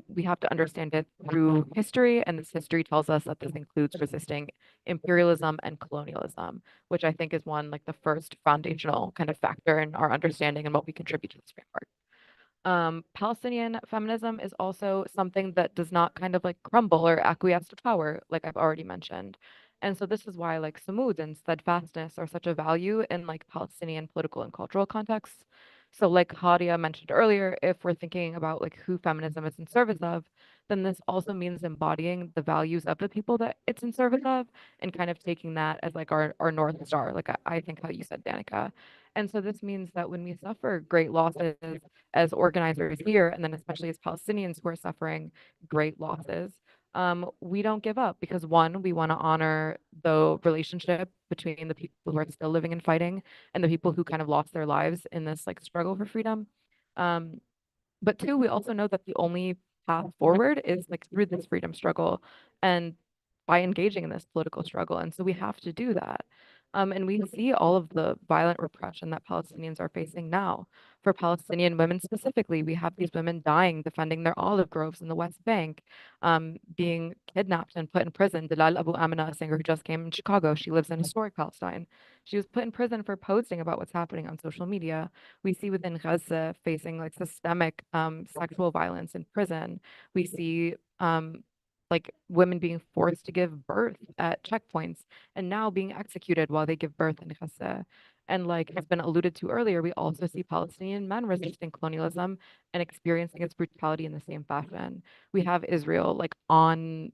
we have to understand it through history, and this history tells us that this includes resisting imperialism and colonialism, which I think is one like the first foundational kind of factor in our understanding and what we contribute to this framework. Palestinian feminism is also something that does not kind of like crumble or acquiesce to power, like I've already mentioned. And so this is why like samud and steadfastness are such a value in like Palestinian political and cultural contexts. So like Hadia mentioned earlier, if we're thinking about like who feminism is in service of, then this also means embodying the values of the people that it's in service of and kind of taking that as like our North Star, like I think how you said, Danica. And so this means that when we suffer great losses as organizers here, and then especially as Palestinians who are suffering great losses, we don't give up because one, we want to honor the relationship between the people who are still living and fighting and the people who kind of lost their lives in this like struggle for freedom. Um, but two, we also know that the only path forward is like through this freedom struggle and by engaging in this political struggle. And so we have to do that. And we see all of the violent repression that Palestinians are facing now. For Palestinian women specifically, we have these women dying defending their olive groves in the West Bank, being kidnapped and put in prison. Dalal Abu Amina, a singer who just came in Chicago, she lives in historic Palestine. She was put in prison for posting about what's happening on social media. We see within Gaza facing like systemic sexual violence in prison. We see like women being forced to give birth at checkpoints and now being executed while they give birth in Gaza. And like has been alluded to earlier, we also see Palestinian men resisting colonialism and experiencing its brutality in the same fashion. We have Israel like on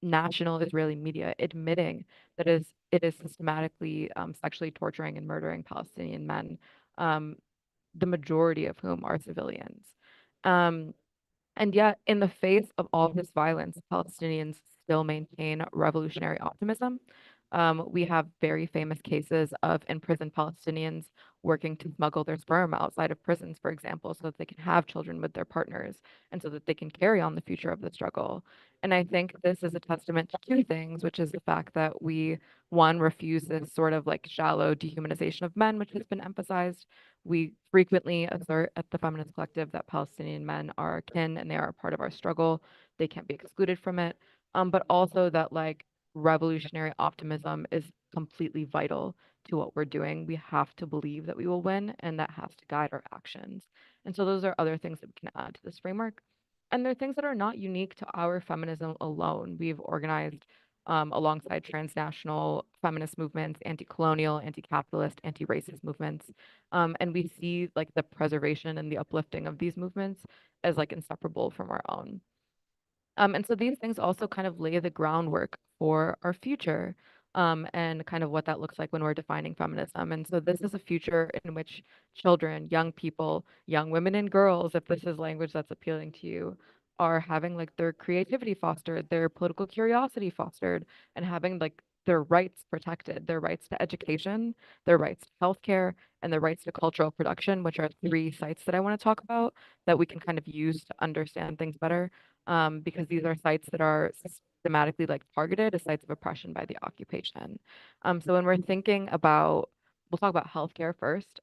national Israeli media admitting that it is systematically sexually torturing and murdering Palestinian men, um, the majority of whom are civilians. Um, and yet, in the face of all this violence, Palestinians still maintain revolutionary optimism. We have very famous cases of imprisoned Palestinians working to smuggle their sperm outside of prisons, for example, so that they can have children with their partners and so that they can carry on the future of the struggle. And I think this is a testament to two things, which is the fact that we, one, refuse this sort of like shallow dehumanization of men, which has been emphasized. We frequently assert at the Feminist Collective that Palestinian men are kin and they are a part of our struggle. They can't be excluded from it. But also that like revolutionary optimism is completely vital to what we're doing. We have to believe that we will win, and that has to guide our actions. And so those are other things that we can add to this framework. And they're things that are not unique to our feminism alone. We've organized alongside transnational feminist movements, anti-colonial, anti-capitalist, anti-racist movements. And we see like the preservation and the uplifting of these movements as like inseparable from our own. And so these things also kind of lay the groundwork for our future, and kind of what that looks like when we're defining feminism. And so this is a future in which children, young people, young women and girls, if this is language that's appealing to you, are having like their creativity fostered, their political curiosity fostered, and having like their rights protected, their rights to education, their rights to healthcare, and their rights to cultural production, which are three sites that I want to talk about that we can kind of use to understand things better, because these are sites that are systematically like targeted as sites of oppression by the occupation. So when we're thinking about, we'll talk about healthcare first.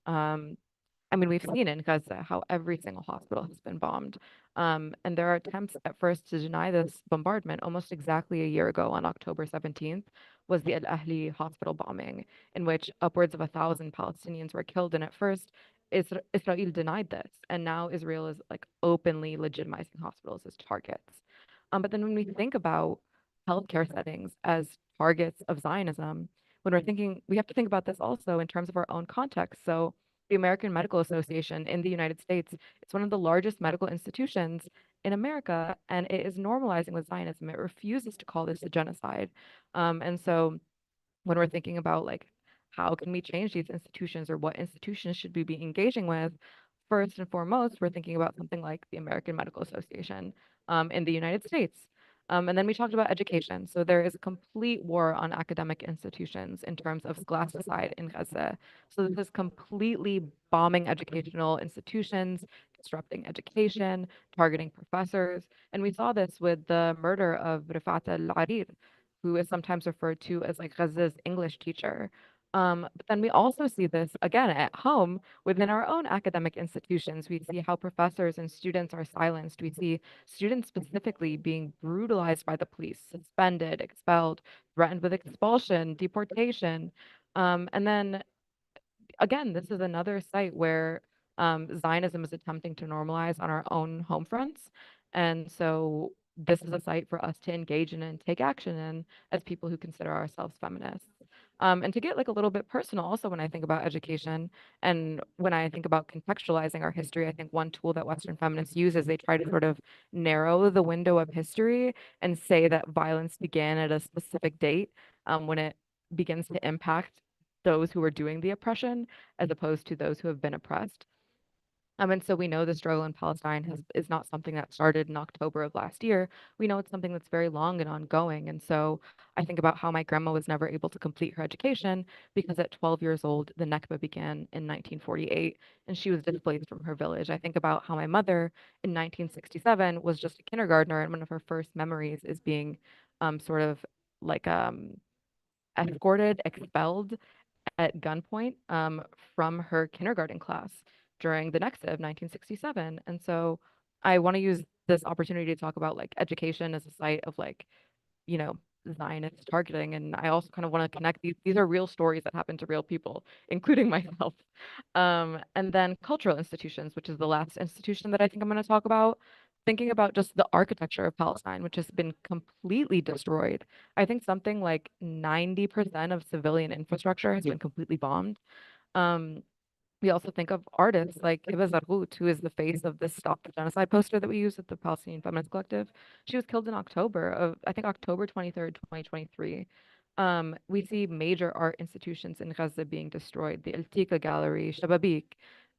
I mean, we've seen in Gaza how every single hospital has been bombed. And there are attempts at first to deny this bombardment. Almost exactly a year ago, on October 17th, was the Al Ahli hospital bombing, in which upwards of 1,000 Palestinians were killed. And at first, Israel denied this. And now Israel is like openly legitimizing hospitals as targets. But then when we think about healthcare settings as targets of Zionism, when we're thinking, we have to think about this also in terms of our own context. So the American Medical Association in the United States, it's one of the largest medical institutions in America, and it is normalizing with Zionism. It refuses to call this a genocide. And so when we're thinking about like how can we change these institutions or what institutions should we be engaging with, first and foremost, we're thinking about something like the American Medical Association in the United States. And then we talked about education. So there is a complete war on academic institutions in terms of scholasticide in Gaza. So this is completely bombing educational institutions, disrupting education, targeting professors. And we saw this with the murder of Rifat al-Arid, who is sometimes referred to as like Gaza's English teacher. But then we also see this again at home within our own academic institutions. We see how professors and students are silenced. We see students specifically being brutalized by the police, suspended, expelled, threatened with expulsion, deportation. And then again, this is another site where Zionism is attempting to normalize on our own home fronts. And so this is a site for us to engage in and take action in as people who consider ourselves feminists. And to get like a little bit personal also when I think about education and when I think about contextualizing our history, I think one tool that Western feminists use is they try to sort of narrow the window of history and say that violence began at a specific date, when it begins to impact those who are doing the oppression as opposed to those who have been oppressed. And so we know the struggle in Palestine is not something that started in October of last year. We know it's something that's very long and ongoing. And so I think about how my grandma was never able to complete her education because at 12 years old, the Nakba began in 1948 and she was displaced from her village. I think about how my mother in 1967 was just a kindergartner and one of her first memories is being sort of like escorted, expelled at gunpoint from her kindergarten class during the Nexta of 1967. And so I want to use this opportunity to talk about like education as a site of like, you know, Zionist targeting. And I also kind of want to connect these are real stories that happen to real people, including myself. And then cultural institutions, which is the last institution that I think I'm going to talk about. thinking about just the architecture of Palestine, which has been completely destroyed. I think something like 90% of civilian infrastructure has been completely bombed. Um, we also think of artists like Hiba Zarhout, who is the face of this Stop the Genocide poster that we use at the Palestinian Feminist Collective. She was killed in October of, I think, October 23rd, 2023. We see major art institutions in Gaza being destroyed, the El Tika Gallery, Shababik.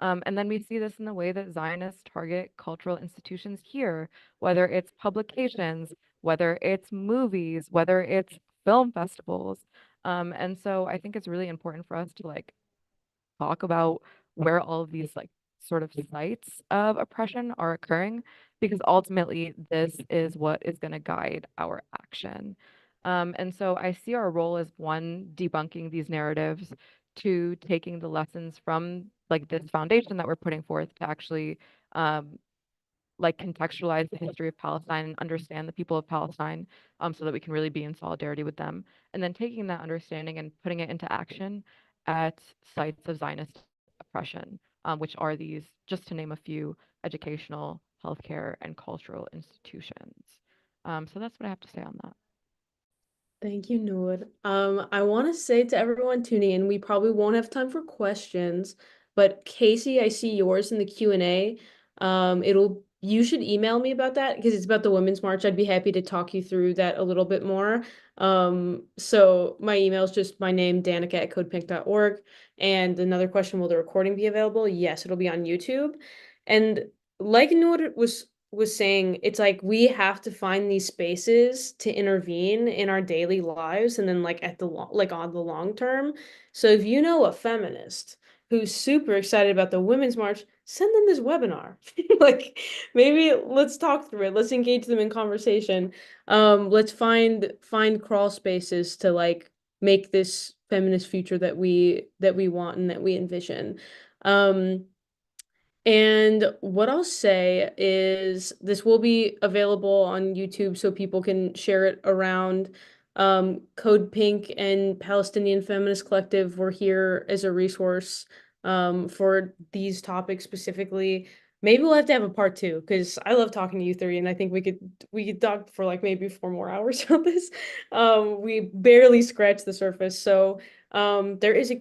And then we see this in the way that Zionists target cultural institutions here, whether it's publications, whether it's movies, whether it's film festivals. And so I think it's really important for us to like talk about where all of these like sort of sites of oppression are occurring, because ultimately this is what is going to guide our action. And so I see our role as one, debunking these narratives, two, taking the lessons from like this foundation that we're putting forth to actually um, like contextualize the history of Palestine and understand the people of Palestine, so that we can really be in solidarity with them. And then taking that understanding and putting it into action at sites of Zionist oppression, which are these, just to name a few, educational, healthcare, and cultural institutions. So that's what I have to say on that. Thank you, Noor. I want to say to everyone tuning in, we probably won't have time for questions, but Casey, I see yours in the Q&A. You should email me about that because it's about the Women's March. I'd be happy to talk you through that a little bit more. So my email is just my name, danica@codepink.org. And another question, will the recording be available? Yes, it'll be on YouTube. And like Noor was saying, it's like we have to find these spaces to intervene in our daily lives and then like like on the long term. So if you know a feminist who's super excited about the Women's March, send them this webinar. Like maybe let's talk through it. Let's engage them in conversation. Let's find crawl spaces to like make this feminist future that we want and that we envision. Um and what I'll say is this will be available on YouTube so people can share it around. Code Pink and Palestinian Feminist Collective were here as a resource for these topics specifically. Maybe we'll have to have a part two because I love talking to you three, and I think we could talk for like maybe 4 more hours on this. We barely scratched the surface. So there is a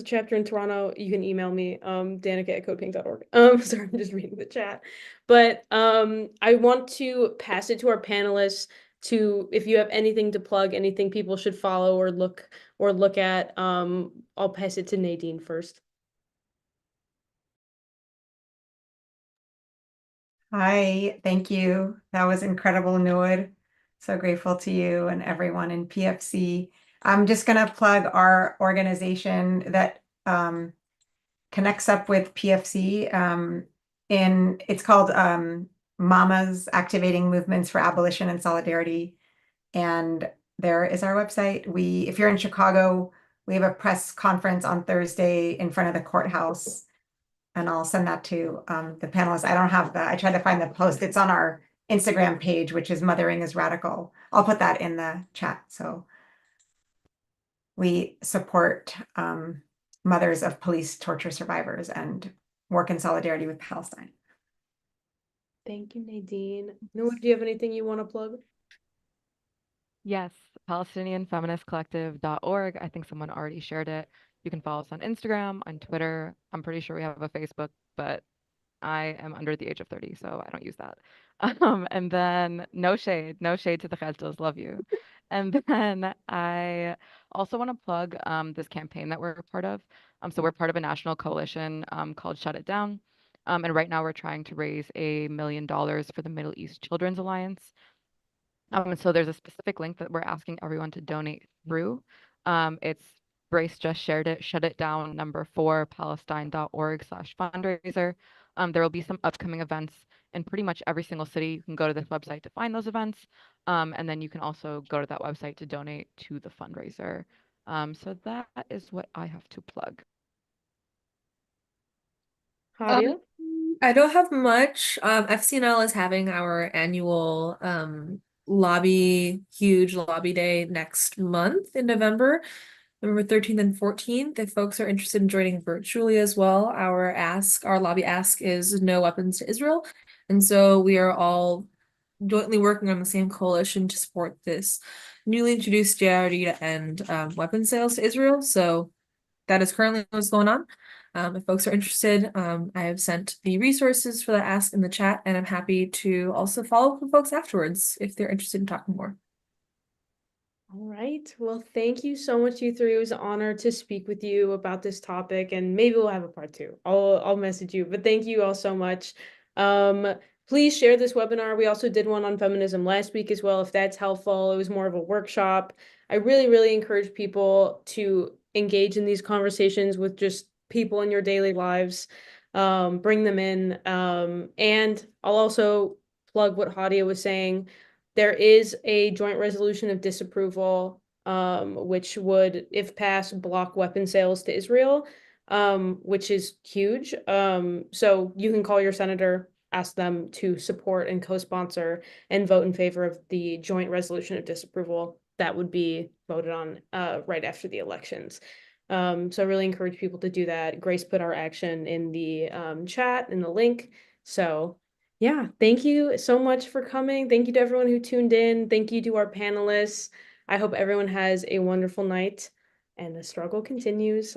chapter in Toronto. You can email me, danica@codepink.org. Sorry, I'm just reading the chat. But I want to pass it to our panelists to, if you have anything to plug, anything people should follow or look at, I'll pass it to Nadine first. Hi, thank you. That was incredible, Noor. So grateful to you and everyone in PFC. I'm just going to plug our organization that connects up with PFC. It's called Mamas Activating Movements for Abolition and Solidarity. And there is our website. If you're in Chicago, we have a press conference on Thursday in front of the courthouse. And I'll send that to the panelists. I don't have I tried to find the post. It's on our Instagram page, which is Mothering is Radical. I'll put that in the chat. So we support mothers of police torture survivors and work in solidarity with Palestine. Thank you, Nadine. Noor, do you have anything you want to plug? Yes, PalestinianFeministCollective.org. I think someone already shared it. You can follow us on Instagram, on Twitter. I'm pretty sure we have a Facebook, but I am under the age of 30, so I don't use that. And then no shade to the Kheltos, love you. And then I also want to plug this campaign that we're a part of. So we're part of a national coalition called Shut It Down. And right now we're trying to raise $1 million for the Middle East Children's Alliance. And so there's a specific link that we're asking everyone to donate through. It's Brace just shared it, shut it down, number 4, palestine.org/fundraiser. There will be some upcoming events in pretty much every single city. You can go to this website to find those events. And then you can also go to that website to donate to the fundraiser. So that is what I have to plug. Hadia? I don't have much. FCNL is having our annual huge lobby day next month in November, November 13th and 14th. If folks are interested in joining virtually as well, our lobby ask is no weapons to Israel. And so we are all jointly working on the same coalition to support this newly introduced strategy to end weapons sales to Israel. So that is currently what's going on. If folks are interested, I have sent the resources for the ask in the chat, and I'm happy to also follow up with folks afterwards if they're interested in talking more. All right. Well, thank you so much, you three. It was an honor to speak with you about this topic, and maybe we'll have a part 2. I'll message you, but thank you all so much. Please share this webinar. We also did one on feminism last week as well, if that's helpful. It was more of a workshop. I really, really encourage people to engage in these conversations with just people in your daily lives. Bring them in. And I'll also plug what Hadia was saying. There is a joint resolution of disapproval, which would, if passed, block weapon sales to Israel, which is huge. So you can call your senator, ask them to support and co-sponsor and vote in favor of the joint resolution of disapproval that would be voted on right after the elections. So I really encourage people to do that. Grace put our action in the chat, in the link. So yeah, thank you so much for coming. Thank you to everyone who tuned in. Thank you to our panelists. I hope everyone has a wonderful night and the struggle continues.